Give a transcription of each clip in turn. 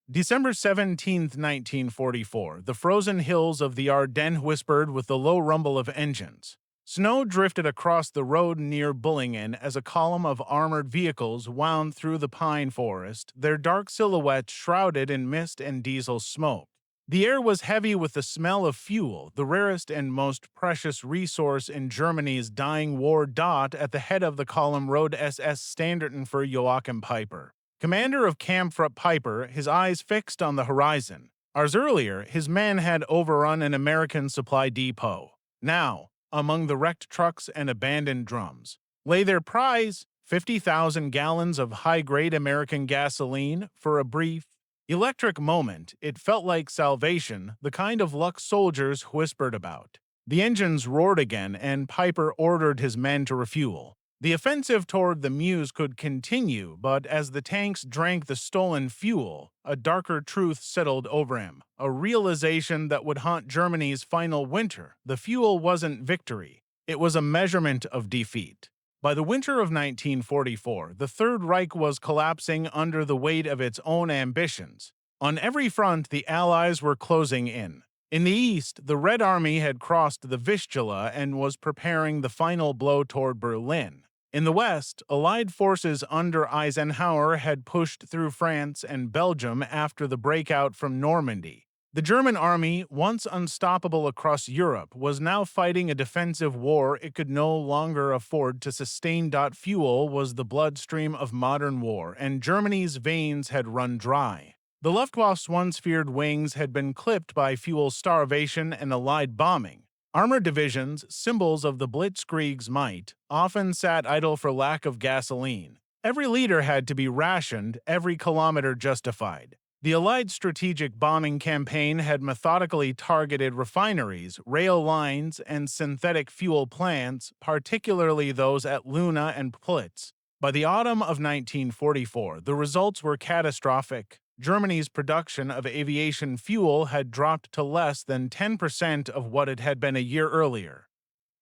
December 17, 1944, the frozen hills of the Ardennes whispered with the low rumble of engines. Snow drifted across the road near Bulge as a column of armored vehicles wound through the pine forest, their dark silhouettes shrouded in mist and diesel smoke. The air was heavy with the smell of fuel, the rarest and most precious resource in Germany's dying war. At the head of the column rode SS Standartenführer Joachim Peiper, commander of Kampfgruppe Peiper, his eyes fixed on the horizon. Hours earlier, his men had overrun an American supply depot. Now, among the wrecked trucks and abandoned drums, lay their prize, 50,000 gallons of high-grade American gasoline. For a brief, electric moment, it felt like salvation, the kind of luck soldiers whispered about. The engines roared again, and Peiper ordered his men to refuel. The offensive toward the Meuse could continue, but as the tanks drank the stolen fuel, a darker truth settled over him, a realization that would haunt Germany's final winter. The fuel wasn't victory, it was a measurement of defeat. By the winter of 1944, the Third Reich was collapsing under the weight of its own ambitions. On every front, the Allies were closing in. In the east, the Red Army had crossed the Vistula and was preparing the final blow toward Berlin. In the west, Allied forces under Eisenhower had pushed through France and Belgium after the breakout from Normandy. The German army, once unstoppable across Europe, was now fighting a defensive war it could no longer afford to sustain. Fuel was the bloodstream of modern war, and Germany's veins had run dry. The Luftwaffe's once feared wings had been clipped by fuel starvation and Allied bombing. Armored divisions, symbols of the Blitzkrieg's might, often sat idle for lack of gasoline. Every liter had to be rationed, every kilometer justified. The Allied strategic bombing campaign had methodically targeted refineries, rail lines, and synthetic fuel plants, particularly those at Luna and Plitz. By the autumn of 1944, the results were catastrophic. Germany's production of aviation fuel had dropped to less than 10% of what it had been a year earlier.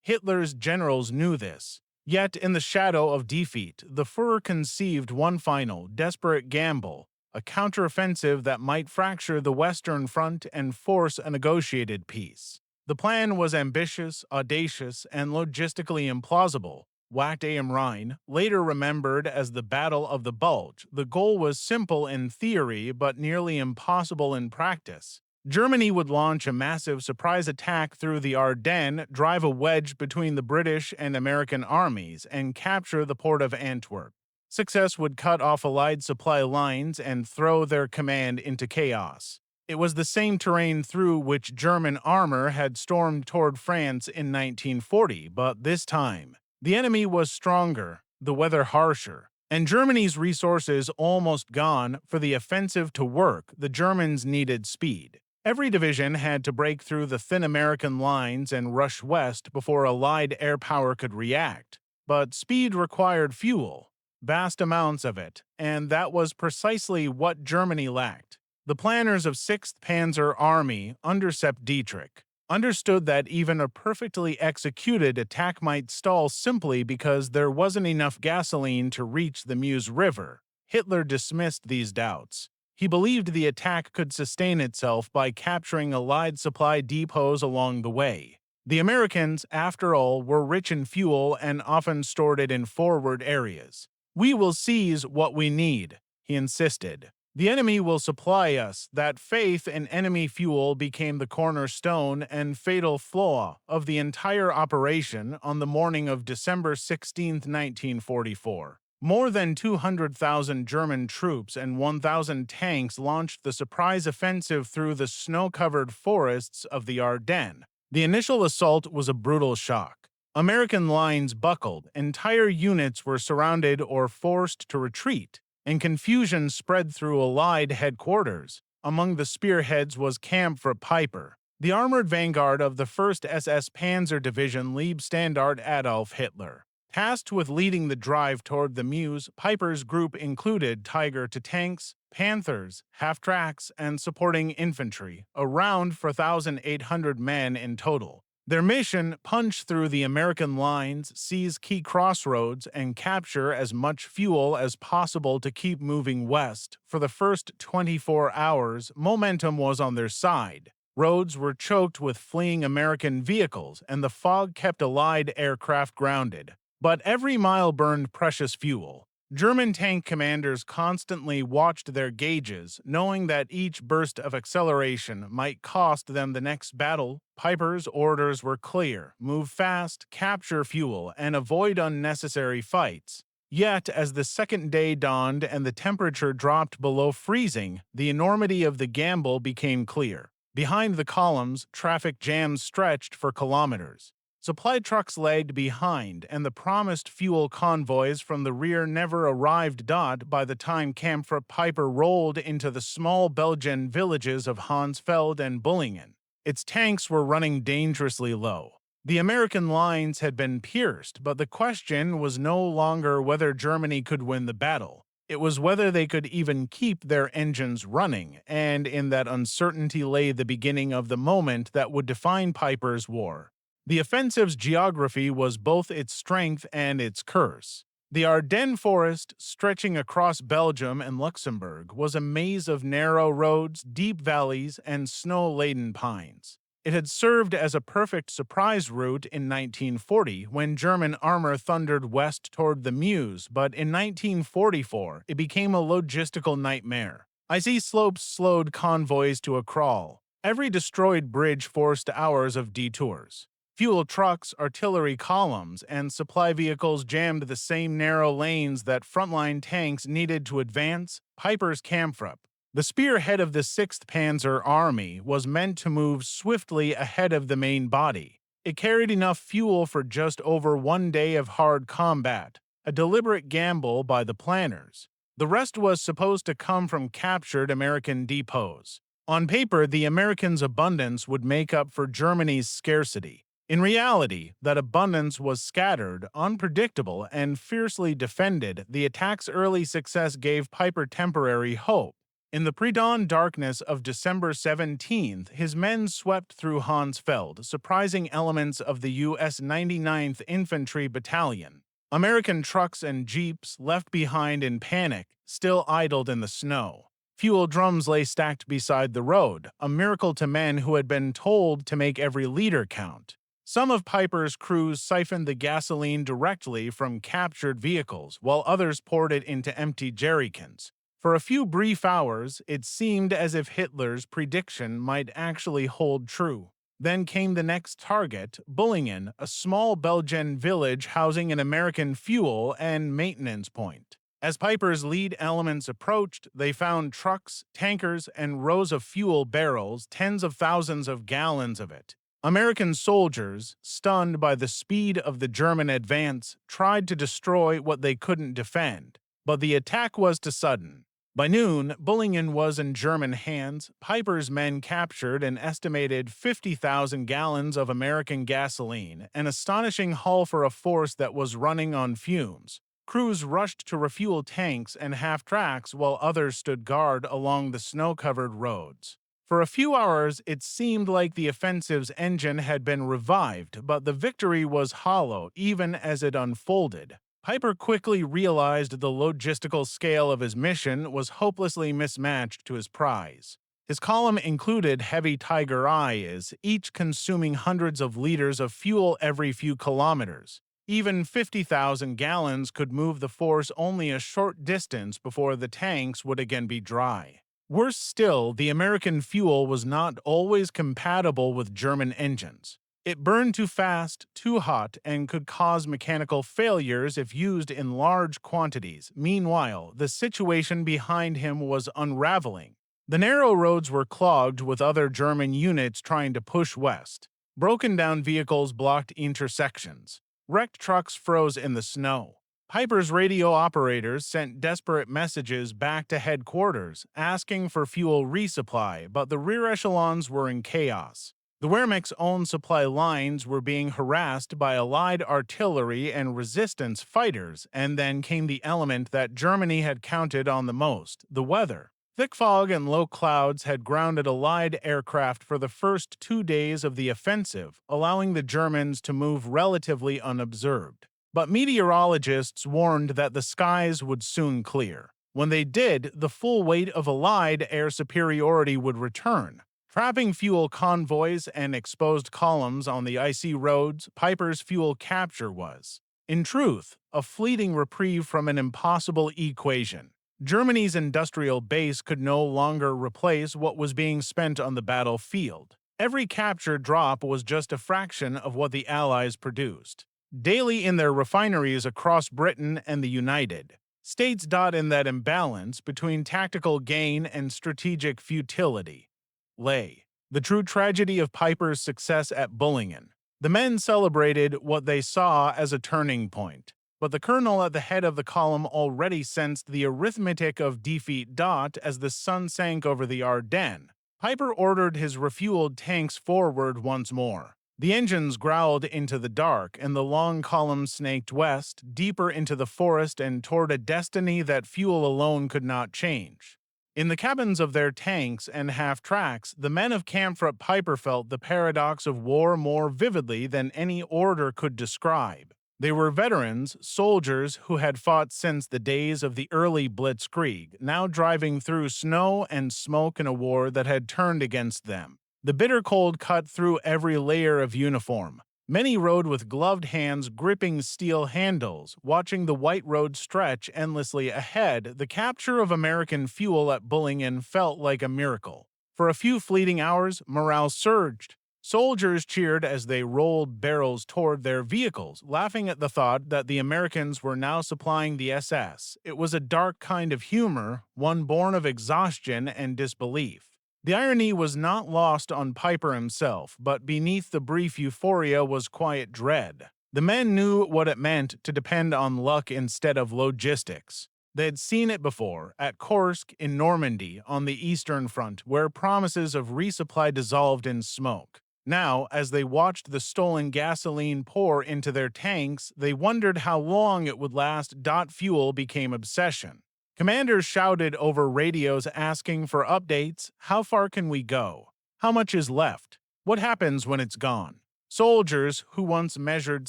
Hitler's generals knew this. Yet, in the shadow of defeat, the Führer conceived one final, desperate gamble, a counteroffensive that might fracture the Western Front and force a negotiated peace. The plan was ambitious, audacious, and logistically implausible. Wacht am Rhein, later remembered as the Battle of the Bulge, the goal was simple in theory but nearly impossible in practice. Germany would launch a massive surprise attack through the Ardennes, drive a wedge between the British and American armies, and capture the port of Antwerp. Success would cut off Allied supply lines and throw their command into chaos. It was the same terrain through which German armor had stormed toward France in 1940, but this time, the enemy was stronger, the weather harsher, and Germany's resources almost gone. For the offensive to work, the Germans needed speed. Every division had to break through the thin American lines and rush west before Allied air power could react. But speed required fuel, vast amounts of it, and that was precisely what Germany lacked. The planners of 6th Panzer Army, under Sepp Dietrich, understood that even a perfectly executed attack might stall simply because there wasn't enough gasoline to reach the Meuse River. Hitler dismissed these doubts. He believed the attack could sustain itself by capturing Allied supply depots along the way. The Americans, after all, were rich in fuel and often stored it in forward areas. "We will seize what we need," he insisted. "The enemy will supply us." That faith in enemy fuel became the cornerstone and fatal flaw of the entire operation. On the morning of December 16, 1944. More than 200,000 German troops and 1,000 tanks launched the surprise offensive through the snow-covered forests of the Ardennes. The initial assault was a brutal shock. American lines buckled, entire units were surrounded or forced to retreat, and confusion spread through Allied headquarters. Among the spearheads was Kampfgruppe Peiper, the armored vanguard of the 1st SS Panzer Division Leibstandarte Adolf Hitler. Tasked with leading the drive toward the Meuse, Peiper's group included Tiger to tanks, Panthers, half-tracks, and supporting infantry, around 4,800 men in total. Their mission: punch through the American lines, seize key crossroads, and capture as much fuel as possible to keep moving west. For the first 24 hours, momentum was on their side. Roads were choked with fleeing American vehicles, and the fog kept Allied aircraft grounded. But every mile burned precious fuel. German tank commanders constantly watched their gauges, knowing that each burst of acceleration might cost them the next battle. Peiper's orders were clear: move fast, capture fuel, and avoid unnecessary fights. Yet, as the second day dawned and the temperature dropped below freezing, the enormity of the gamble became clear. Behind the columns, traffic jams stretched for kilometers. Supply trucks lagged behind, and the promised fuel convoys from the rear never arrived. By the time Peiper rolled into the small Belgian villages of Hansfeld and Bullingen, its tanks were running dangerously low. The American lines had been pierced, but the question was no longer whether Germany could win the battle. It was whether they could even keep their engines running, and in that uncertainty lay the beginning of the moment that would define Peiper's war. The offensive's geography was both its strength and its curse. The Ardennes forest, stretching across Belgium and Luxembourg, was a maze of narrow roads, deep valleys, and snow-laden pines. It had served as a perfect surprise route in 1940 when German armor thundered west toward the Meuse, but in 1944 it became a logistical nightmare. Icy slopes slowed convoys to a crawl. Every destroyed bridge forced hours of detours. Fuel trucks, artillery columns, and supply vehicles jammed the same narrow lanes that frontline tanks needed to advance. Peiper's Kampfgruppe, the spearhead of the 6th Panzer Army, was meant to move swiftly ahead of the main body. It carried enough fuel for just over 1 day of hard combat, a deliberate gamble by the planners. The rest was supposed to come from captured American depots. On paper, the Americans' abundance would make up for Germany's scarcity. In reality, that abundance was scattered, unpredictable, and fiercely defended. The attack's early success gave Peiper temporary hope. In the pre-dawn darkness of December 17th, his men swept through Hansfeld, surprising elements of the U.S. 99th Infantry Battalion. American trucks and jeeps, left behind in panic, still idled in the snow. Fuel drums lay stacked beside the road, a miracle to men who had been told to make every liter count. Some of Peiper's crews siphoned the gasoline directly from captured vehicles, while others poured it into empty jerrycans. For a few brief hours, it seemed as if Hitler's prediction might actually hold true. Then came the next target, Bullingen, a small Belgian village housing an American fuel and maintenance point. As Peiper's lead elements approached, they found trucks, tankers, and rows of fuel barrels, tens of thousands of gallons of it. American soldiers, stunned by the speed of the German advance, tried to destroy what they couldn't defend, but the attack was too sudden. By noon, Bullingen was in German hands. Peiper's men captured an estimated 50,000 gallons of American gasoline, an astonishing haul for a force that was running on fumes. Crews rushed to refuel tanks and half-tracks while others stood guard along the snow-covered roads. For a few hours, it seemed like the offensive's engine had been revived, but the victory was hollow even as it unfolded. Peiper quickly realized the logistical scale of his mission was hopelessly mismatched to his prize. His column included heavy Tiger Is, each consuming hundreds of liters of fuel every few kilometers. Even 50,000 gallons could move the force only a short distance before the tanks would again be dry. Worse still, the American fuel was not always compatible with German engines. It burned too fast, too hot, and could cause mechanical failures if used in large quantities. Meanwhile, the situation behind him was unraveling. The narrow roads were clogged with other German units trying to push west. Broken-down vehicles blocked intersections. Wrecked trucks froze in the snow. Peiper's radio operators sent desperate messages back to headquarters, asking for fuel resupply, but the rear echelons were in chaos. The Wehrmacht's own supply lines were being harassed by Allied artillery and resistance fighters, and then came the element that Germany had counted on the most: the weather. Thick fog and low clouds had grounded Allied aircraft for the first 2 days of the offensive, allowing the Germans to move relatively unobserved. But meteorologists warned that the skies would soon clear. When they did, the full weight of Allied air superiority would return. Trapping fuel convoys and exposed columns on the icy roads, Peiper's fuel capture was, in truth, a fleeting reprieve from an impossible equation. Germany's industrial base could no longer replace what was being spent on the battlefield. Every captured drop was just a fraction of what the Allies produced. Daily in their refineries across Britain and the United States in that imbalance between tactical gain and strategic futility lay the true tragedy of Peiper's success at Bullingen. The men celebrated what they saw as a turning point, but the colonel at the head of the column already sensed the arithmetic of defeat. As the sun sank over the Ardennes, Peiper ordered his refueled tanks forward once more. The engines growled into the dark, and the long column snaked west, deeper into the forest and toward a destiny that fuel alone could not change. In the cabins of their tanks and half-tracks, the men of Kampfrupp Peiper felt the paradox of war more vividly than any order could describe. They were veterans, soldiers who had fought since the days of the early Blitzkrieg, now driving through snow and smoke in a war that had turned against them. The bitter cold cut through every layer of uniform. Many rode with gloved hands gripping steel handles, watching the white road stretch endlessly ahead. The capture of American fuel at Bullingen felt like a miracle. For a few fleeting hours, morale surged. Soldiers cheered as they rolled barrels toward their vehicles, laughing at the thought that the Americans were now supplying the SS. It was a dark kind of humor, one born of exhaustion and disbelief. The irony was not lost on Peiper himself, but beneath the brief euphoria was quiet dread. The men knew what it meant to depend on luck instead of logistics. They had seen it before, at Kursk in Normandy on the Eastern Front, where promises of resupply dissolved in smoke. Now, as they watched the stolen gasoline pour into their tanks, they wondered how long it would last. Fuel became obsession. Commanders shouted over radios asking for updates. How far can we go? How much is left? What happens when it's gone? Soldiers who once measured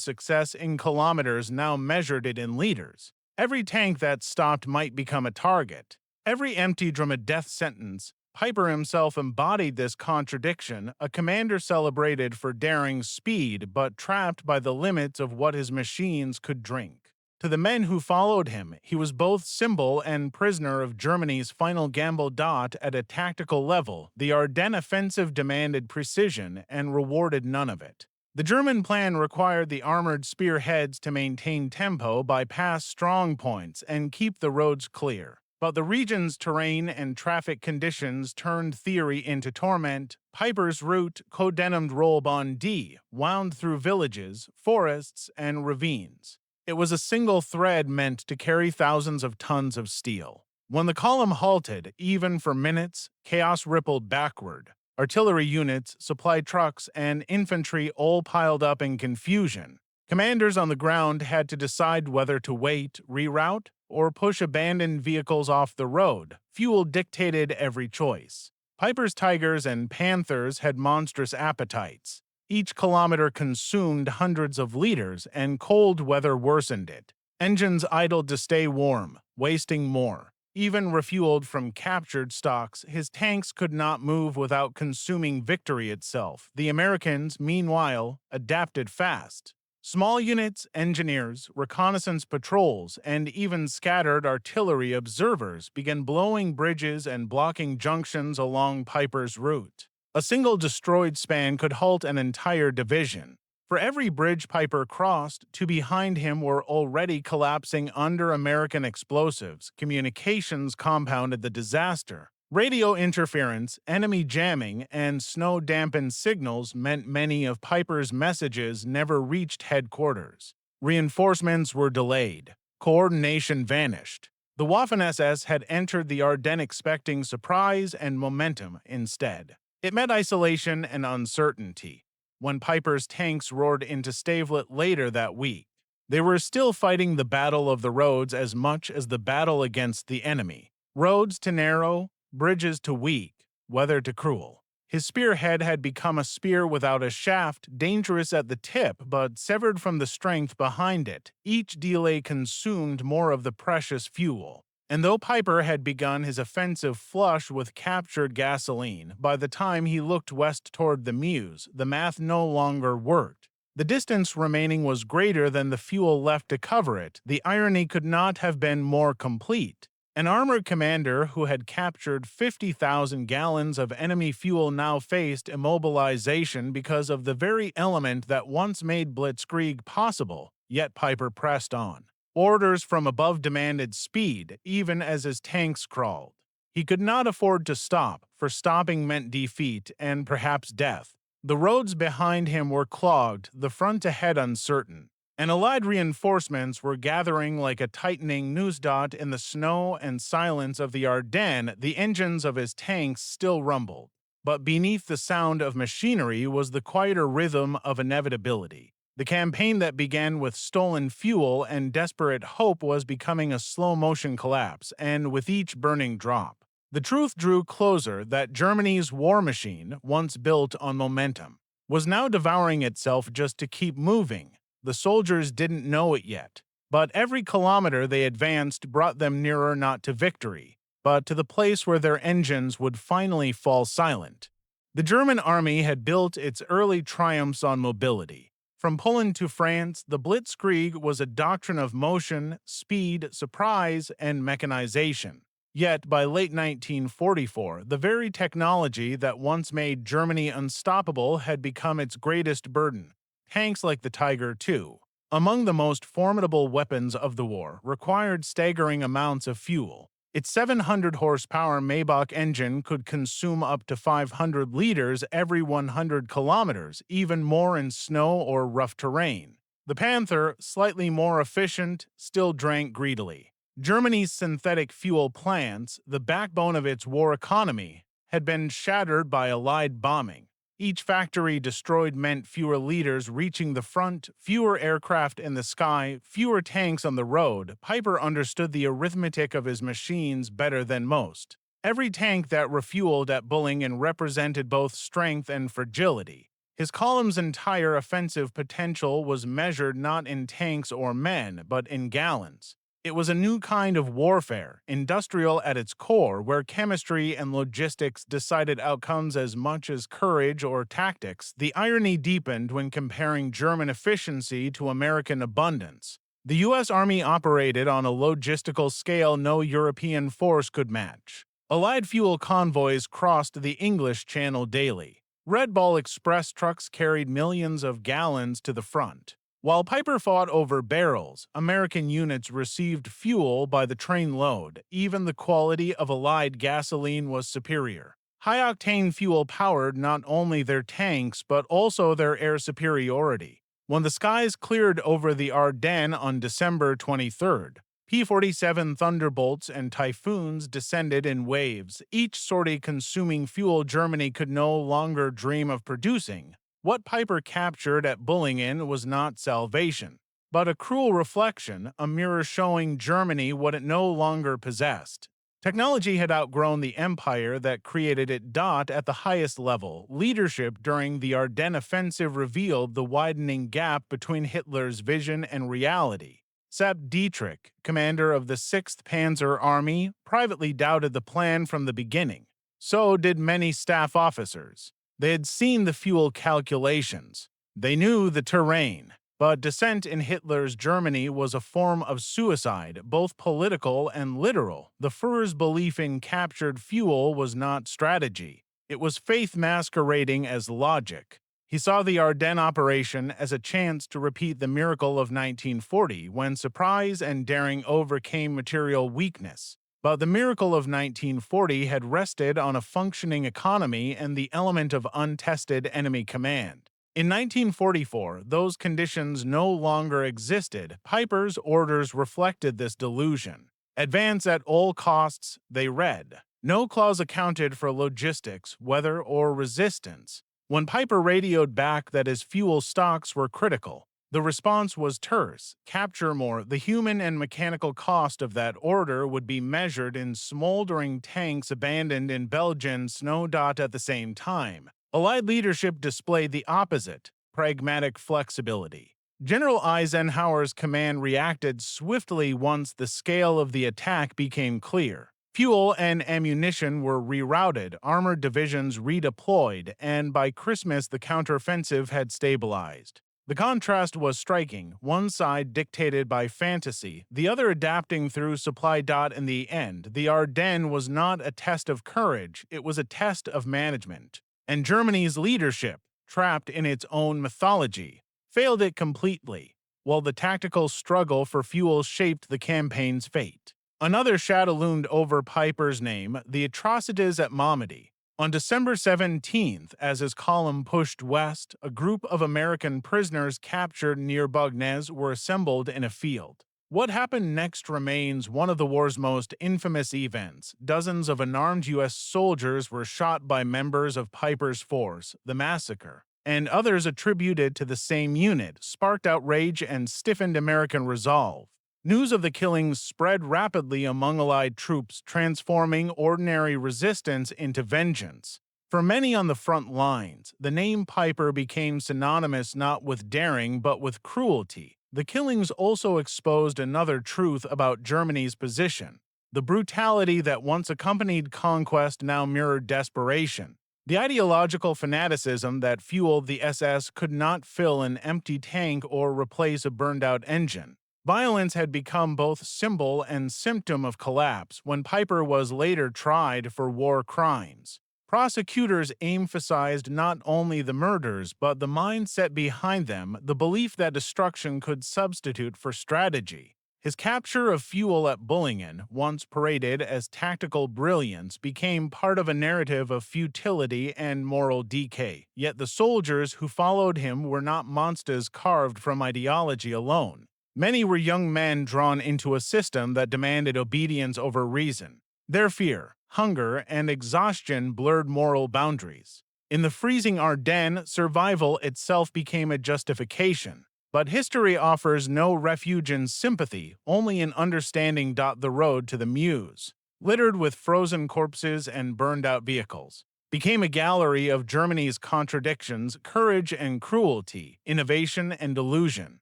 success in kilometers now measured it in liters. Every tank that stopped might become a target. Every empty drum a death sentence. Peiper himself embodied this contradiction, a commander celebrated for daring speed but trapped by the limits of what his machines could drink. To the men who followed him, he was both symbol and prisoner of Germany's final gamble. At a tactical level, the Ardennes offensive demanded precision and rewarded none of it. The German plan required the armored spearheads to maintain tempo, bypass strong points, and keep the roads clear. But the region's terrain and traffic conditions turned theory into torment. Peiper's route, codenamed Rollbahn D, wound through villages, forests, and ravines. It was a single thread meant to carry thousands of tons of steel. When the column halted, even for minutes, chaos rippled backward. Artillery units, supply trucks, and infantry all piled up in confusion. Commanders on the ground had to decide whether to wait, reroute, or push abandoned vehicles off the road. Fuel dictated every choice. Peiper's Tigers and Panthers had monstrous appetites. Each kilometer consumed hundreds of liters, and cold weather worsened it. Engines idled to stay warm, wasting more. Even refueled from captured stocks, his tanks could not move without consuming victory itself. The Americans, meanwhile, adapted fast. Small units, engineers, reconnaissance patrols, and even scattered artillery observers began blowing bridges and blocking junctions along Peiper's route. A single destroyed span could halt an entire division. For every bridge Peiper crossed, two behind him were already collapsing under American explosives. Communications compounded the disaster. Radio interference, enemy jamming, and snow-dampened signals meant many of Peiper's messages never reached headquarters. Reinforcements were delayed. Coordination vanished. The Waffen-SS had entered the Ardennes expecting surprise and momentum instead. It meant isolation and uncertainty. When Peiper's tanks roared into Stavelot later that week, they were still fighting the battle of the roads as much as the battle against the enemy. Roads too narrow, bridges too weak, weather too cruel. His spearhead had become a spear without a shaft, dangerous at the tip but severed from the strength behind it. Each delay consumed more of the precious fuel. And though Peiper had begun his offensive flush with captured gasoline, by the time he looked west toward the Meuse, the math no longer worked. The distance remaining was greater than the fuel left to cover it. The irony could not have been more complete. An armored commander who had captured 50,000 gallons of enemy fuel now faced immobilization because of the very element that once made blitzkrieg possible, yet Peiper pressed on. Orders from above demanded speed, even as his tanks crawled. He could not afford to stop, for stopping meant defeat and perhaps death. The roads behind him were clogged, the front ahead uncertain, and Allied reinforcements were gathering like a tightening news dot in the snow and silence of the Ardennes. The engines of his tanks still rumbled, but beneath the sound of machinery was the quieter rhythm of inevitability. The campaign that began with stolen fuel and desperate hope was becoming a slow-motion collapse, and with each burning drop, the truth drew closer that Germany's war machine, once built on momentum, was now devouring itself just to keep moving. The soldiers didn't know it yet, but every kilometer they advanced brought them nearer not to victory, but to the place where their engines would finally fall silent. The German army had built its early triumphs on mobility. From Poland to France, the blitzkrieg was a doctrine of motion, speed, surprise, and mechanization. Yet, by late 1944, the very technology that once made Germany unstoppable had become its greatest burden. Tanks like the Tiger II, among the most formidable weapons of the war, required staggering amounts of fuel. Its 700-horsepower Maybach engine could consume up to 500 liters every 100 kilometers, even more in snow or rough terrain. The Panther, slightly more efficient, still drank greedily. Germany's synthetic fuel plants, the backbone of its war economy, had been shattered by Allied bombing. Each factory destroyed meant fewer leaders reaching the front, fewer aircraft in the sky, fewer tanks on the road. Peiper understood the arithmetic of his machines better than most. Every tank that refueled at Bullingen represented both strength and fragility. His column's entire offensive potential was measured not in tanks or men, but in gallons. It was a new kind of warfare, industrial at its core, where chemistry and logistics decided outcomes as much as courage or tactics. The irony deepened when comparing German efficiency to American abundance. The U.S. Army operated on a logistical scale no European force could match. Allied fuel convoys crossed the English Channel daily. Red Ball Express trucks carried millions of gallons to the front. While Peiper fought over barrels, American units received fuel by the trainload. Even the quality of Allied gasoline was superior. High-octane fuel powered not only their tanks but also their air superiority. When the skies cleared over the Ardennes on December 23rd, P-47 Thunderbolts and Typhoons descended in waves, each sortie consuming fuel Germany could no longer dream of producing. What Peiper captured at Bullingen was not salvation, but a cruel reflection, a mirror showing Germany what it no longer possessed. Technology had outgrown the empire that created it. At the highest level, leadership during the Ardennes offensive revealed the widening gap between Hitler's vision and reality. Sepp Dietrich, commander of the 6th Panzer Army, privately doubted the plan from the beginning. So did many staff officers. They had seen the fuel calculations. They knew the terrain. But dissent in Hitler's Germany was a form of suicide, both political and literal. The Führer's belief in captured fuel was not strategy. It was faith masquerading as logic. He saw the Ardennes operation as a chance to repeat the miracle of 1940, when surprise and daring overcame material weakness. But the miracle of 1940 had rested on a functioning economy and the element of untested enemy command. In 1944, those conditions no longer existed. Peiper's orders reflected this delusion. Advance at all costs, they read. No clause accounted for logistics, weather, or resistance. When Peiper radioed back that his fuel stocks were critical, The response was terse: capture more. The human and mechanical cost of that order would be measured in smoldering tanks abandoned in Belgian snow. At the same time, Allied leadership displayed the opposite: pragmatic flexibility. General Eisenhower's command reacted swiftly once the scale of the attack became clear. Fuel and ammunition were rerouted, armored divisions redeployed, and by Christmas the counteroffensive had stabilized. The contrast was striking, one side dictated by fantasy, the other adapting through supply. In the end, the Ardennes was not a test of courage, it was a test of management. And Germany's leadership, trapped in its own mythology, failed it completely, while the tactical struggle for fuel shaped the campaign's fate. Another shadow loomed over Peiper's name: the atrocities at Malmedy. On December 17th, as his column pushed west, a group of American prisoners captured near Bulge were assembled in a field. What happened next remains one of the war's most infamous events. Dozens of unarmed U.S. soldiers were shot by members of Peiper's force. The massacre, and others attributed to the same unit, sparked outrage and stiffened American resolve. News of the killings spread rapidly among Allied troops, transforming ordinary resistance into vengeance. For many on the front lines, the name Peiper became synonymous not with daring but with cruelty. The killings also exposed another truth about Germany's position: the brutality that once accompanied conquest now mirrored desperation. The ideological fanaticism that fueled the SS could not fill an empty tank or replace a burned-out engine. Violence had become both symbol and symptom of collapse. When Peiper was later tried for war crimes, prosecutors emphasized not only the murders but the mindset behind them, the belief that destruction could substitute for strategy. His capture of fuel at Bulge, once paraded as tactical brilliance, became part of a narrative of futility and moral decay. Yet the soldiers who followed him were not monsters carved from ideology alone. Many were young men drawn into a system that demanded obedience over reason. Their fear, hunger, and exhaustion blurred moral boundaries. In the freezing Ardennes, survival itself became a justification. But history offers no refuge in sympathy, only in understanding. The road to the Meuse, littered with frozen corpses and burned-out vehicles, became a gallery of Germany's contradictions, courage and cruelty, innovation and delusion.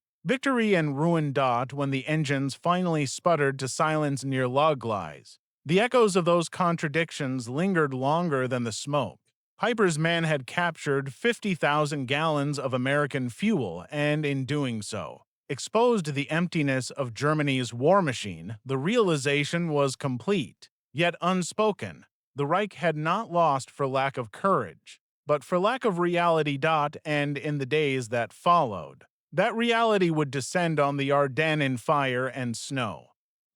Victory and ruin. When the engines finally sputtered to silence near Loglis, the echoes of those contradictions lingered longer than the smoke. Peiper's men had captured 50,000 gallons of American fuel and, in doing so, exposed the emptiness of Germany's war machine. The realization was complete, yet unspoken. The Reich had not lost for lack of courage, but for lack of reality. And in the days that followed, that reality would descend on the Ardennes in fire and snow.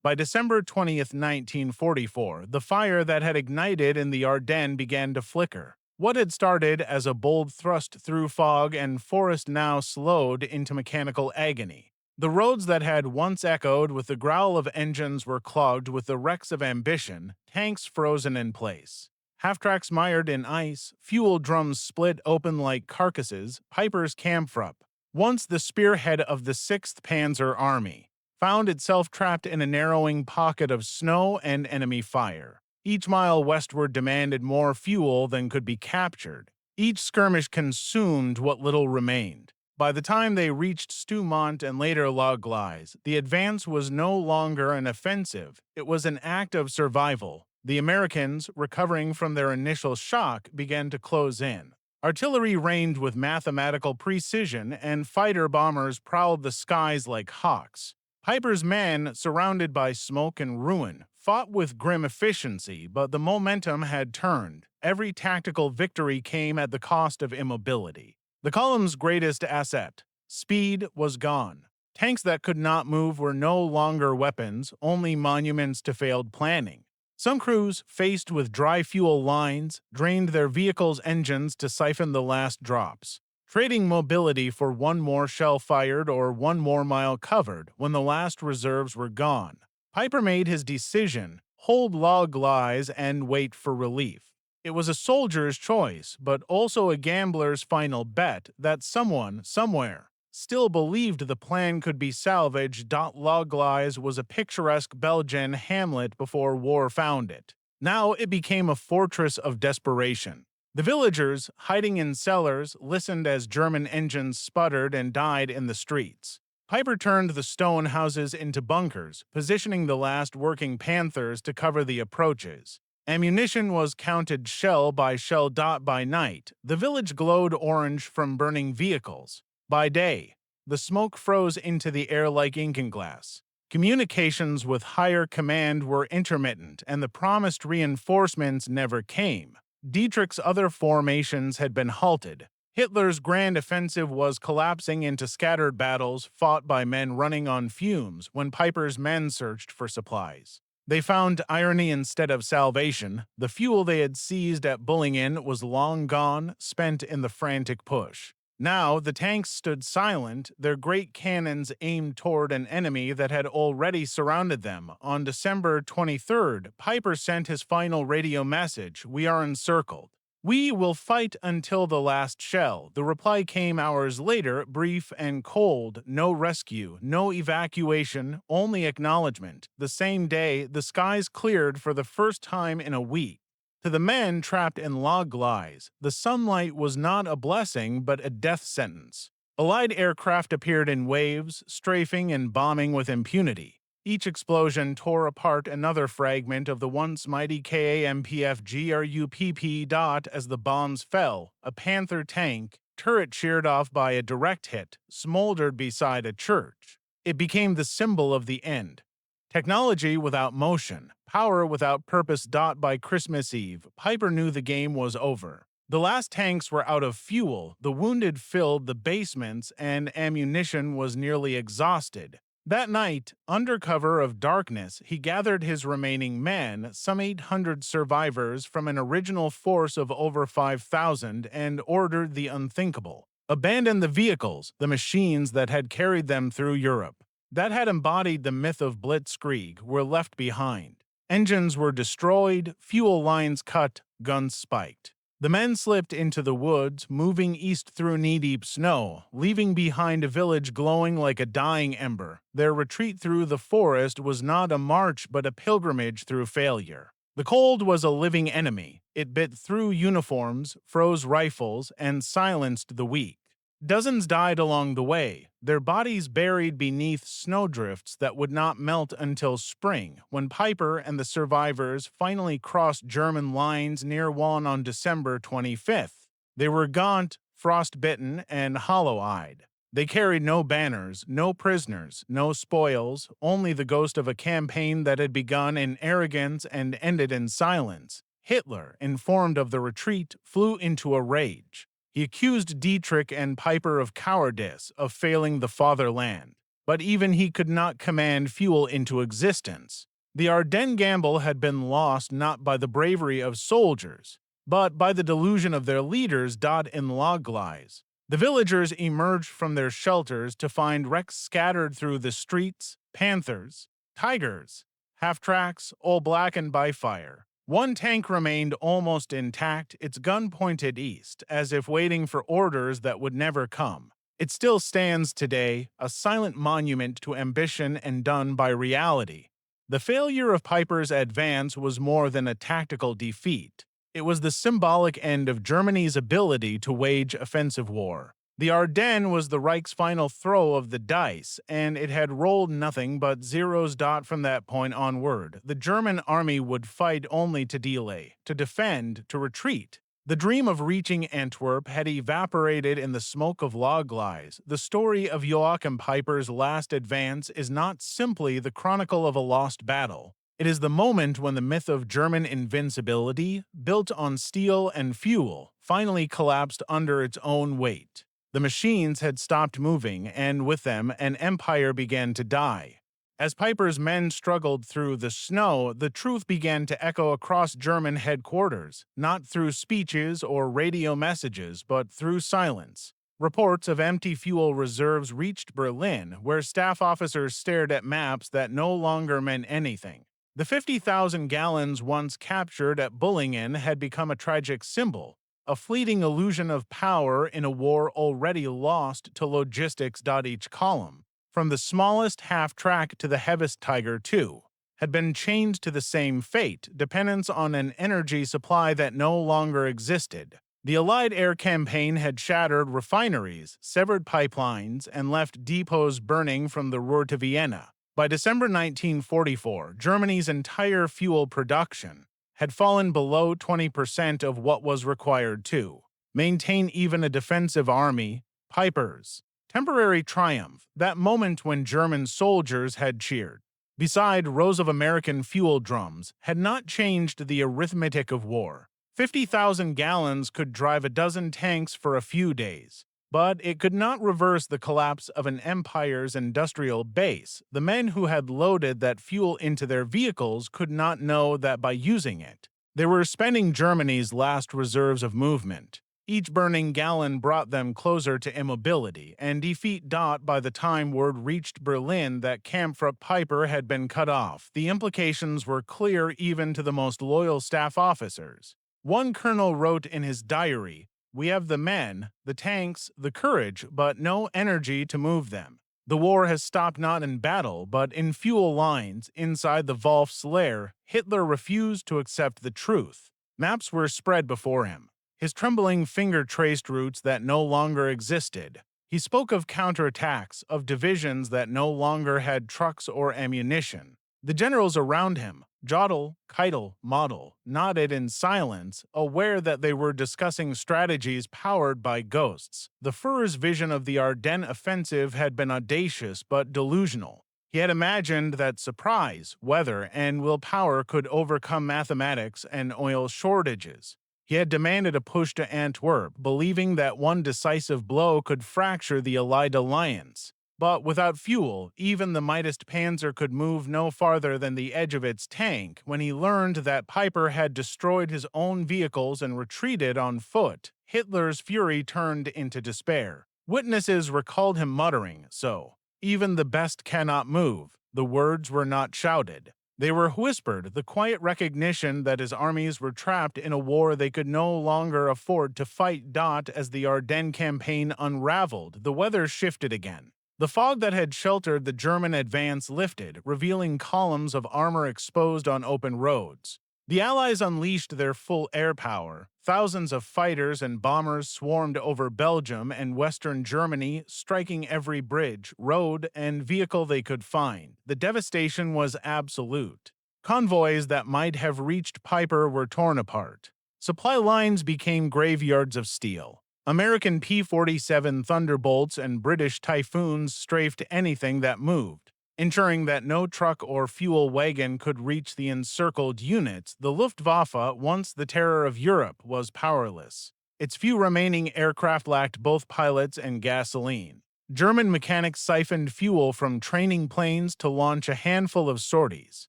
By December 20th, 1944, the fire that had ignited in the Ardennes began to flicker. What had started as a bold thrust through fog and forest now slowed into mechanical agony. The roads that had once echoed with the growl of engines were clogged with the wrecks of ambition, tanks frozen in place, half-tracks mired in ice, fuel drums split open like carcasses. Peiper's Kampfrupp, once the spearhead of the 6th Panzer Army, found itself trapped in a narrowing pocket of snow and enemy fire. Each mile westward demanded more fuel than could be captured. Each skirmish consumed what little remained. By the time they reached Stoumont and later Loglis, the advance was no longer an offensive, it was an act of survival. The Americans, recovering from their initial shock, began to close in. Artillery rained with mathematical precision, and fighter-bombers prowled the skies like hawks. Peiper's men, surrounded by smoke and ruin, fought with grim efficiency, but the momentum had turned. Every tactical victory came at the cost of immobility. The column's greatest asset, speed, was gone. Tanks that could not move were no longer weapons, only monuments to failed planning. Some crews, faced with dry fuel lines, drained their vehicles' engines to siphon the last drops, trading mobility for one more shell fired or one more mile covered when the last reserves were gone. Peiper made his decision: hold Loglis and wait for relief. It was a soldier's choice, but also a gambler's final bet that someone, somewhere, still believed the plan could be salvaged. Loglis was a picturesque Belgian hamlet before war found it. Now it became a fortress of desperation. The villagers, hiding in cellars, listened as German engines sputtered and died in the streets. Peiper turned the stone houses into bunkers, positioning the last working Panthers to cover the approaches. Ammunition was counted shell by shell. By night, the village glowed orange from burning vehicles. By day, the smoke froze into the air like glass. Communications with higher command were intermittent, and the promised reinforcements never came. Dietrich's other formations had been halted. Hitler's grand offensive was collapsing into scattered battles fought by men running on fumes when Peiper's men searched for supplies. They found irony instead of salvation. The fuel they had seized at Bullingen was long gone, spent in the frantic push. Now the tanks stood silent, their great cannons aimed toward an enemy that had already surrounded them. On December 23rd, Peiper sent his final radio message: "We are encircled. We will fight until the last shell." The reply came hours later, brief and cold: no rescue, no evacuation, only acknowledgement. The same day, the skies cleared for the first time in a week. To the men trapped in Loglis, the sunlight was not a blessing but a death sentence. Allied aircraft appeared in waves, strafing and bombing with impunity. Each explosion tore apart another fragment of the once mighty KAMPFGRUPP. As the bombs fell, a Panther tank, turret sheared off by a direct hit, smoldered beside a church. It became the symbol of the end. Technology without motion, power without purpose. By Christmas Eve, Peiper knew the game was over. The last tanks were out of fuel, the wounded filled the basements, and ammunition was nearly exhausted. That night, under cover of darkness, he gathered his remaining men, some 800 survivors from an original force of over 5,000, and ordered the unthinkable: abandon the vehicles, the machines that had carried them through Europe, that had embodied the myth of Blitzkrieg, were left behind. Engines were destroyed, fuel lines cut, guns spiked. The men slipped into the woods, moving east through knee-deep snow, leaving behind a village glowing like a dying ember. Their retreat through the forest was not a march but a pilgrimage through failure. The cold was a living enemy. It bit through uniforms, froze rifles, and silenced the weak. Dozens died along the way, their bodies buried beneath snowdrifts that would not melt until spring, when Peiper and the survivors finally crossed German lines near Wann on December 25th. They were gaunt, frost-bitten, and hollow-eyed. They carried no banners, no prisoners, no spoils, only the ghost of a campaign that had begun in arrogance and ended in silence. Hitler, informed of the retreat, flew into a rage. He accused Dietrich and Peiper of cowardice, of failing the fatherland. But even he could not command fuel into existence. The Ardennes gamble had been lost not by the bravery of soldiers, but by the delusion of their leaders. In Loglis, the villagers emerged from their shelters to find wrecks scattered through the streets: Panthers, Tigers, half-tracks, all blackened by fire. One tank remained almost intact, its gun pointed east, as if waiting for orders that would never come. It still stands today, a silent monument to ambition and done by reality. The failure of Peiper's advance was more than a tactical defeat. It was the symbolic end of Germany's ability to wage offensive war. The Ardennes was the Reich's final throw of the dice, and it had rolled nothing but zeros. From that point onward, the German army would fight only to delay, to defend, to retreat. The dream of reaching Antwerp had evaporated in the smoke of Loglis. The story of Joachim Peiper's last advance is not simply the chronicle of a lost battle. It is the moment when the myth of German invincibility, built on steel and fuel, finally collapsed under its own weight. The machines had stopped moving, and with them, an empire began to die. As Peiper's men struggled through the snow, the truth began to echo across German headquarters, not through speeches or radio messages, but through silence. Reports of empty fuel reserves reached Berlin, where staff officers stared at maps that no longer meant anything. The 50,000 gallons once captured at Bullingen had become a tragic symbol, a fleeting illusion of power in a war already lost to logistics. Each column, from the smallest half-track to the heaviest Tiger II, had been chained to the same fate, dependence on an energy supply that no longer existed. The Allied air campaign had shattered refineries, severed pipelines, and left depots burning from the Ruhr to Vienna. By December 1944, Germany's entire fuel production had fallen below 20% of what was required to maintain even a defensive army. Peiper's temporary triumph, that moment when German soldiers had cheered beside rows of American fuel drums, had not changed the arithmetic of war. 50,000 gallons could drive a dozen tanks for a few days, but it could not reverse the collapse of an empire's industrial base. The men who had loaded that fuel into their vehicles could not know that by using it, they were spending Germany's last reserves of movement. Each burning gallon brought them closer to immobility and defeat. By the time word reached Berlin that Kampfgruppe Peiper had been cut off, the implications were clear even to the most loyal staff officers. One colonel wrote in his diary, "We have the men, the tanks, the courage, but no energy to move them. The war has stopped not in battle, but in fuel lines inside the Wolf's lair." Hitler refused to accept the truth. Maps were spread before him. His trembling finger traced routes that no longer existed. He spoke of counterattacks, of divisions that no longer had trucks or ammunition. The generals around him, Jodl, Keitel, Model, nodded in silence, aware that they were discussing strategies powered by ghosts. The Führer's vision of the Ardennes offensive had been audacious but delusional. He had imagined that surprise, weather, and willpower could overcome mathematics and oil shortages. He had demanded a push to Antwerp, believing that one decisive blow could fracture the Allied alliance. But without fuel, even the mightiest Panzer could move no farther than the edge of its tank. When he learned that Peiper had destroyed his own vehicles and retreated on foot, Hitler's fury turned into despair. Witnesses recalled him muttering, "So, even the best cannot move." The words were not shouted. They were whispered, the quiet recognition that his armies were trapped in a war they could no longer afford to fight. As the Ardennes campaign unraveled, the weather shifted again. The fog that had sheltered the German advance lifted, revealing columns of armor exposed on open roads. The Allies unleashed their full air power. Thousands of fighters and bombers swarmed over Belgium and western Germany, striking every bridge, road, and vehicle they could find. The devastation was absolute. Convoys that might have reached Peiper were torn apart. Supply lines became graveyards of steel. American P-47 Thunderbolts and British Typhoons strafed anything that moved. Ensuring that no truck or fuel wagon could reach the encircled units, the Luftwaffe, once the terror of Europe, was powerless. Its few remaining aircraft lacked both pilots and gasoline. German mechanics siphoned fuel from training planes to launch a handful of sorties.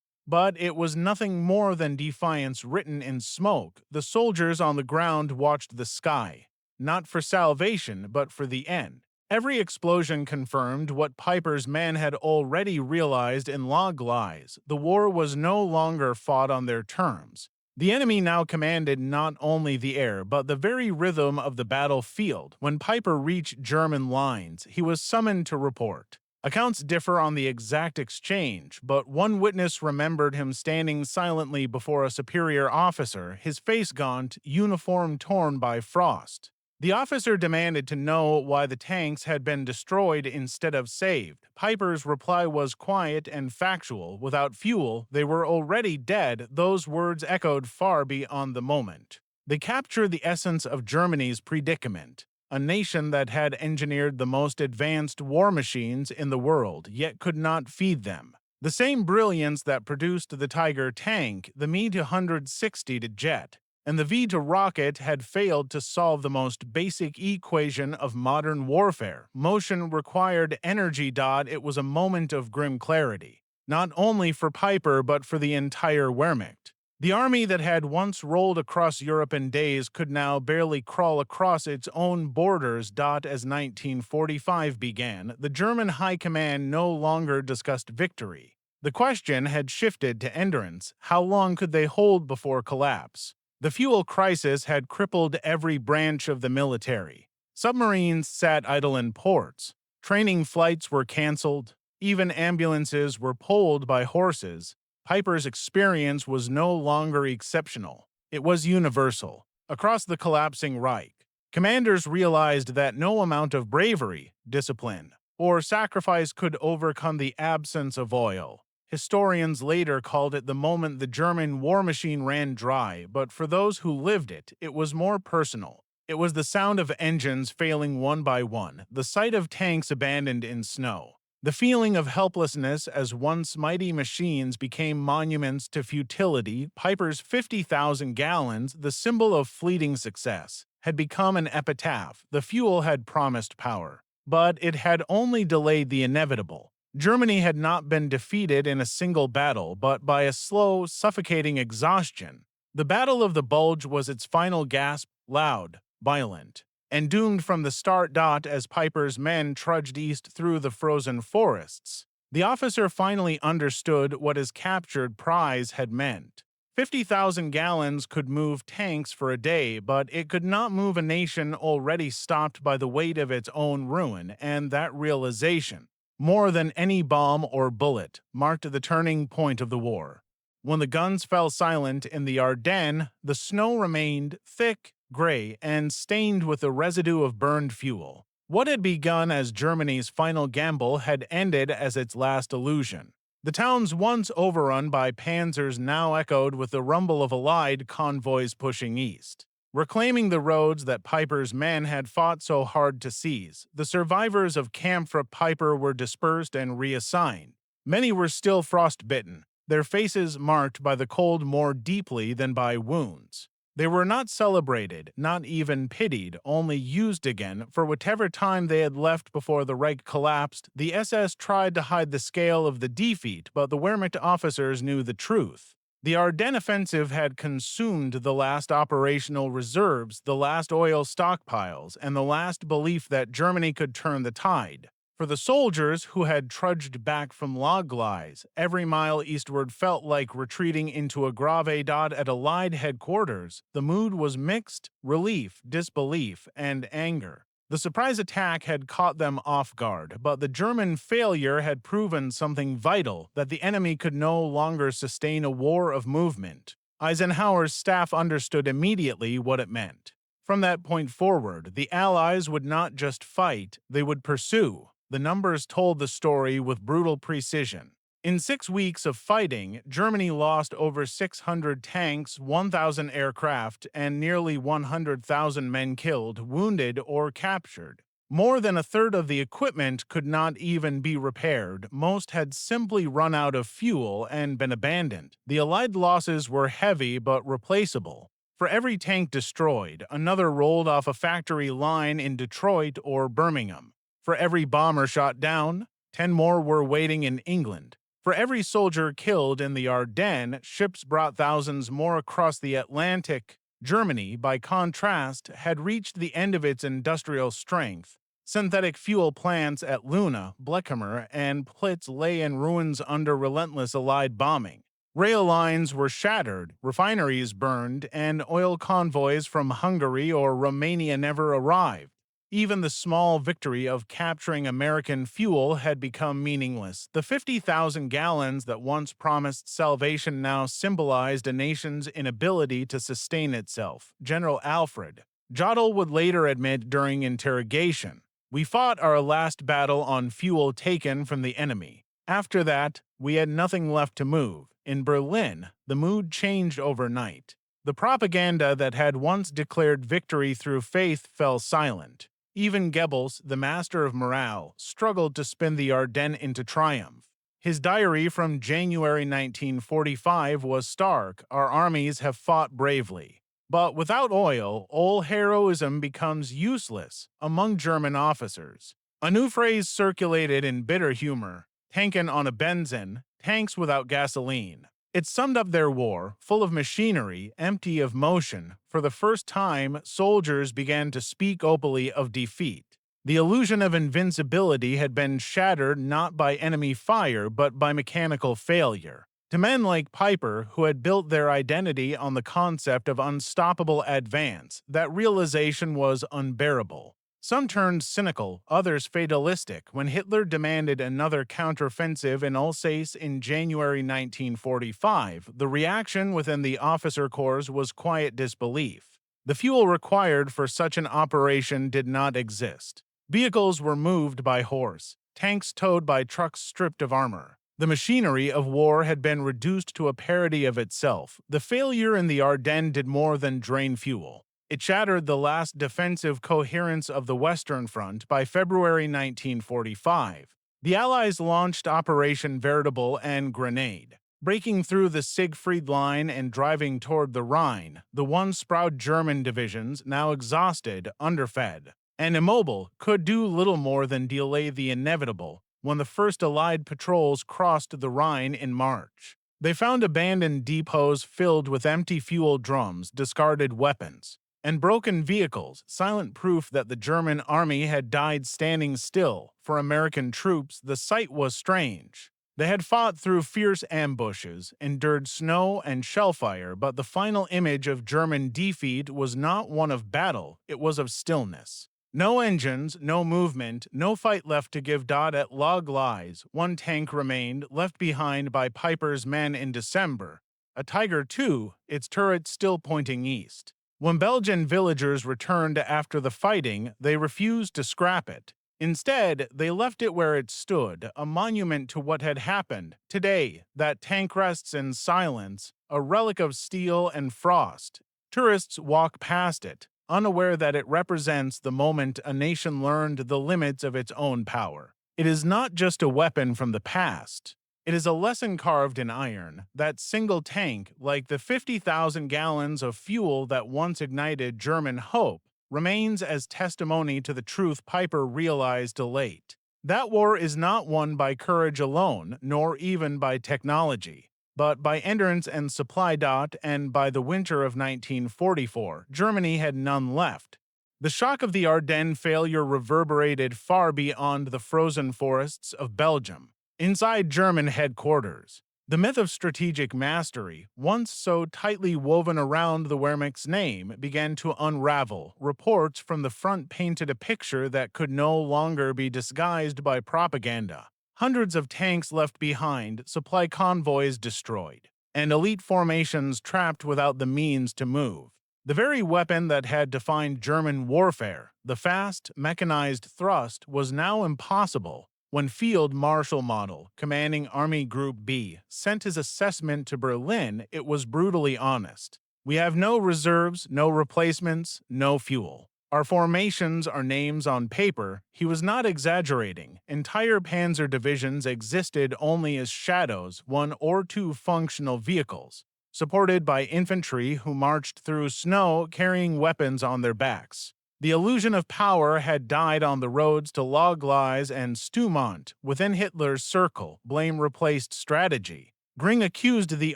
But it was nothing more than defiance written in smoke. The soldiers on the ground watched the sky, not for salvation, but for the end. Every explosion confirmed what Peiper's men had already realized in log lies. The war was no longer fought on their terms. The enemy now commanded not only the air, but the very rhythm of the battlefield. When Peiper reached German lines, he was summoned to report. Accounts differ on the exact exchange, but one witness remembered him standing silently before a superior officer, his face gaunt, uniform torn by frost. The officer demanded to know why the tanks had been destroyed instead of saved. Peiper's reply was quiet and factual. Without fuel, they were already dead. Those words echoed far beyond the moment. They capture the essence of Germany's predicament. A nation that had engineered the most advanced war machines in the world, yet could not feed them. The same brilliance that produced the Tiger tank, the Me-260 jet, and the V-2 rocket had failed to solve the most basic equation of modern warfare. Motion required energy. It was a moment of grim clarity, not only for Peiper but for the entire Wehrmacht. The army that had once rolled across Europe in days could now barely crawl across its own borders. As 1945 began, the German High Command no longer discussed victory. The question had shifted to endurance. How long could they hold before collapse? The fuel crisis had crippled every branch of the military. Submarines sat idle in ports, training flights were canceled, even ambulances were pulled by horses. Peiper's experience was no longer exceptional. It was universal. Across the collapsing Reich, commanders realized that no amount of bravery, discipline, or sacrifice could overcome the absence of oil. Historians later called it the moment the German war machine ran dry, but for those who lived it, it was more personal. It was the sound of engines failing one by one, the sight of tanks abandoned in snow, the feeling of helplessness as once mighty machines became monuments to futility. Peiper's 50,000 gallons, the symbol of fleeting success, had become an epitaph. The fuel had promised power, but it had only delayed the inevitable. Germany had not been defeated in a single battle, but by a slow, suffocating exhaustion. The Battle of the Bulge was its final gasp, loud, violent, and doomed from the start. As Peiper's men trudged east through the frozen forests, the officer finally understood what his captured prize had meant. 50,000 gallons could move tanks for a day, but it could not move a nation already stopped by the weight of its own ruin, and that realization, more than any bomb or bullet, marked the turning point of the war. When the guns fell silent in the Ardennes, the snow remained thick, gray, and stained with the residue of burned fuel. What had begun as Germany's final gamble had ended as its last illusion. The towns once overrun by panzers now echoed with the rumble of Allied convoys pushing east, reclaiming the roads that Peiper's men had fought so hard to seize. The survivors of Camp Peiper were dispersed and reassigned. Many were still frostbitten, their faces marked by the cold more deeply than by wounds. They were not celebrated, not even pitied, only used again for whatever time they had left before the Reich collapsed. The SS tried to hide the scale of the defeat, but the Wehrmacht officers knew the truth. The Ardennes offensive had consumed the last operational reserves, the last oil stockpiles, and the last belief that Germany could turn the tide. For the soldiers who had trudged back from Loglis, every mile eastward felt like retreating into a grave. At Allied headquarters, the mood was mixed, relief, disbelief, and anger. The surprise attack had caught them off guard, but the German failure had proven something vital, that the enemy could no longer sustain a war of movement. Eisenhower's staff understood immediately what it meant. From that point forward, the Allies would not just fight, they would pursue. The numbers told the story with brutal precision. In 6 weeks of fighting, Germany lost over 600 tanks, 1,000 aircraft, and nearly 100,000 men killed, wounded, or captured. More than a third of the equipment could not even be repaired. Most had simply run out of fuel and been abandoned. The Allied losses were heavy but replaceable. For every tank destroyed, another rolled off a factory line in Detroit or Birmingham. For every bomber shot down, 10 more were waiting in England. For every soldier killed in the Ardennes, ships brought thousands more across the Atlantic. Germany, by contrast, had reached the end of its industrial strength. Synthetic fuel plants at Luna, Bleckhammer, and Plitz lay in ruins under relentless Allied bombing. Rail lines were shattered, refineries burned, and oil convoys from Hungary or Romania never arrived. Even the small victory of capturing American fuel had become meaningless. The 50,000 gallons that once promised salvation now symbolized a nation's inability to sustain itself. General Alfred Jodl would later admit during interrogation, "We fought our last battle on fuel taken from the enemy. After that, we had nothing left to move." In Berlin, the mood changed overnight. The propaganda that had once declared victory through faith fell silent. Even Goebbels, the master of morale, struggled to spin the Ardennes into triumph. His diary from January 1945 was stark. "Our armies have fought bravely. But without oil, all heroism becomes useless," among German officers. A new phrase circulated in bitter humor, "tanken ohne Benzin," tanks without gasoline. It summed up their war, full of machinery, empty of motion. For the first time, soldiers began to speak openly of defeat. The illusion of invincibility had been shattered not by enemy fire but by mechanical failure. To men like Peiper, who had built their identity on the concept of unstoppable advance, that realization was unbearable. Some turned cynical, others fatalistic, when Hitler demanded another counteroffensive in Alsace in January 1945. The reaction within the officer corps was quiet disbelief. The fuel required for such an operation did not exist. Vehicles were moved by horse, tanks towed by trucks stripped of armor. The machinery of war had been reduced to a parody of itself. The failure in the Ardennes did more than drain fuel. It shattered the last defensive coherence of the Western Front by February 1945. The Allies launched Operation Veritable and Grenade. Breaking through the Siegfried Line and driving toward the Rhine, the once proud German divisions, now exhausted, underfed, and immobile, could do little more than delay the inevitable. When the first Allied patrols crossed the Rhine in March, they found abandoned depots filled with empty fuel drums, discarded weapons, and broken vehicles, silent proof that the German army had died standing still. For American troops, the sight was strange. They had fought through fierce ambushes, endured snow and shellfire, but the final image of German defeat was not one of battle, it was of stillness. No engines, no movement, no fight left to give dot at log lies. One tank remained, left behind by Peiper's men in December. A Tiger II, its turret still pointing east. When Belgian villagers returned after the fighting, they refused to scrap it. Instead, they left it where it stood, a monument to what had happened. Today, that tank rests in silence, a relic of steel and frost. Tourists walk past it, unaware that it represents the moment a nation learned the limits of its own power. It is not just a weapon from the past. It is a lesson carved in iron. That single tank, like the 50,000 gallons of fuel that once ignited German hope, remains as testimony to the truth Peiper realized late. That war is not won by courage alone, nor even by technology, but by endurance and supply. And by the winter of 1944, Germany had none left. The shock of the Ardennes failure reverberated far beyond the frozen forests of Belgium. Inside German headquarters, the myth of strategic mastery, once so tightly woven around the Wehrmacht's name, began to unravel. Reports from the front painted a picture that could no longer be disguised by propaganda. Hundreds of tanks left behind, supply convoys destroyed, and elite formations trapped without the means to move. The very weapon that had defined German warfare, the fast, mechanized thrust, was now impossible. When Field Marshal Model, commanding Army Group B, sent his assessment to Berlin, it was brutally honest. We have no reserves, no replacements, no fuel. Our formations are names on paper. He was not exaggerating. Entire panzer divisions existed only as shadows, one or two functional vehicles, supported by infantry who marched through snow carrying weapons on their backs. The illusion of power had died on the roads to Log-Lies and Stoumont. Within Hitler's circle, blame replaced strategy. Gring accused the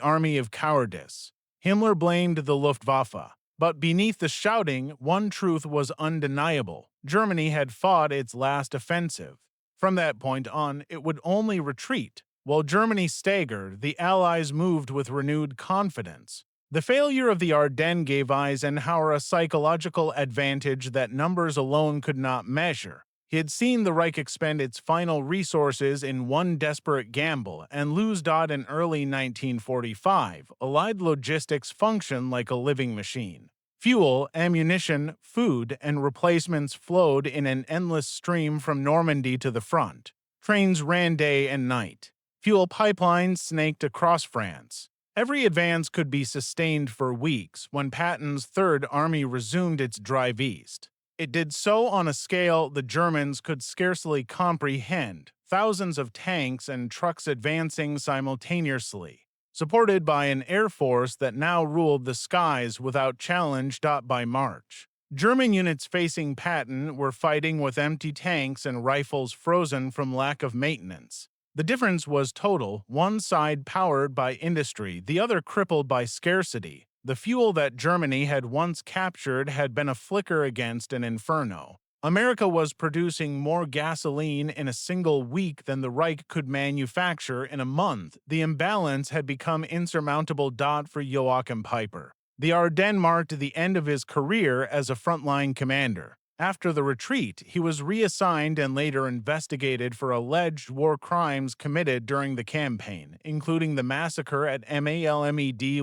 army of cowardice. Himmler blamed the Luftwaffe. But beneath the shouting, one truth was undeniable. Germany had fought its last offensive. From that point on, it would only retreat. While Germany staggered, the Allies moved with renewed confidence. The failure of the Ardennes gave Eisenhower a psychological advantage that numbers alone could not measure. He had seen the Reich expend its final resources in one desperate gamble and lose. In early 1945, Allied logistics functioned like a living machine. Fuel, ammunition, food, and replacements flowed in an endless stream from Normandy to the front. Trains ran day and night. Fuel pipelines snaked across France. Every advance could be sustained for weeks when Patton's Third Army resumed its drive east. It did so on a scale the Germans could scarcely comprehend, thousands of tanks and trucks advancing simultaneously, supported by an air force that now ruled the skies without challenge. By March, German units facing Patton were fighting with empty tanks and rifles frozen from lack of maintenance. The difference was total, one side powered by industry, the other crippled by scarcity. The fuel that Germany had once captured had been a flicker against an inferno. America was producing more gasoline in a single week than the Reich could manufacture in a month. The imbalance had become insurmountable. For Joachim Peiper, the Ardennes marked the end of his career as a frontline commander. After the retreat, he was reassigned and later investigated for alleged war crimes committed during the campaign, including the massacre at Malmedy.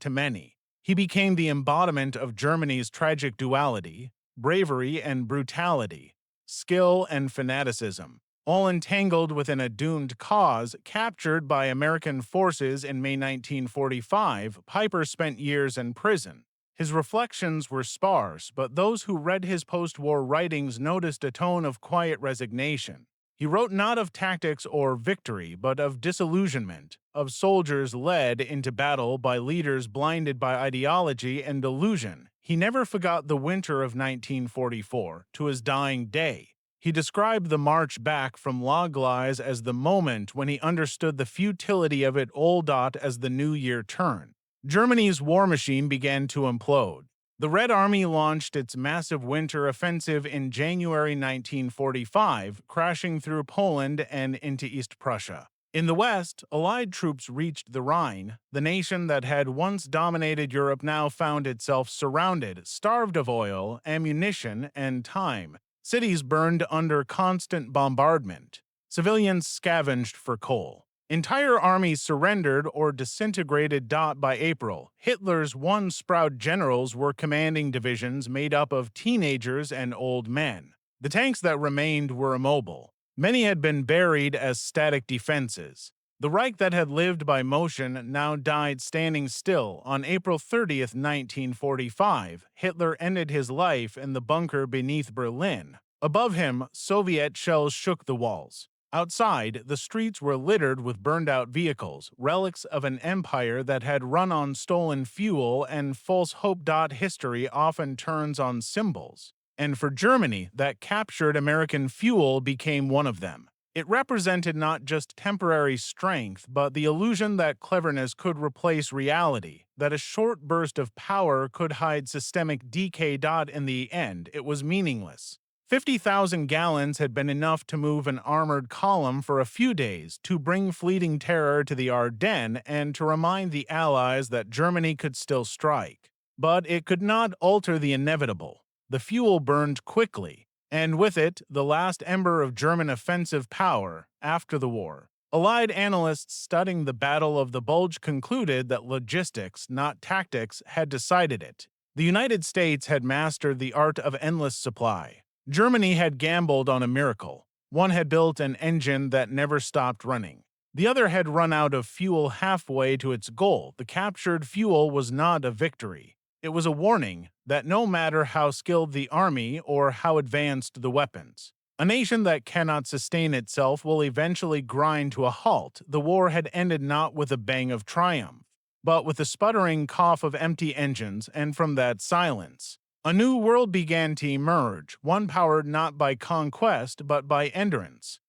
Many. He became the embodiment of Germany's tragic duality: bravery and brutality, skill and fanaticism, all entangled within a doomed cause. Captured by American forces in May 1945, Peiper spent years in prison. His reflections were sparse, but those who read his post-war writings noticed a tone of quiet resignation. He wrote not of tactics or victory, but of disillusionment, of soldiers led into battle by leaders blinded by ideology and delusion. He never forgot the winter of 1944 to his dying day. He described the march back from La Glaise as the moment when he understood the futility of it all. As the new year turned, Germany's war machine began to implode. The Red Army launched its massive winter offensive in January 1945, crashing through Poland and into East Prussia. In the West, Allied troops reached the Rhine. The nation that had once dominated Europe now found itself surrounded, starved of oil, ammunition, and time. Cities burned under constant bombardment. Civilians scavenged for coal. Entire armies surrendered or disintegrated. By April, Hitler's one-sprout generals were commanding divisions made up of teenagers and old men. The tanks that remained were immobile. Many had been buried as static defenses. The Reich that had lived by motion now died standing still. On April 30th, 1945, Hitler ended his life in the bunker beneath Berlin. Above him, Soviet shells shook the walls. Outside, the streets were littered with burned-out vehicles, relics of an empire that had run on stolen fuel and false hope. History often turns on symbols, and for Germany, that captured American fuel became one of them. It represented not just temporary strength, but the illusion that cleverness could replace reality, that a short burst of power could hide systemic decay. In the end, it was meaningless. 50,000 gallons had been enough to move an armored column for a few days, to bring fleeting terror to the Ardennes, and to remind the Allies that Germany could still strike. But it could not alter the inevitable. The fuel burned quickly, and with it, the last ember of German offensive power. After the war, Allied analysts studying the Battle of the Bulge concluded that logistics, not tactics, had decided it. The United States had mastered the art of endless supply. Germany had gambled on a miracle. One had built an engine that never stopped running. The other had run out of fuel halfway to its goal. The captured fuel was not a victory. It was a warning that no matter how skilled the army or how advanced the weapons, a nation that cannot sustain itself will eventually grind to a halt. The war had ended not with a bang of triumph, but with a sputtering cough of empty engines, and from that silence, a new world began to emerge, one powered not by conquest but by endurance.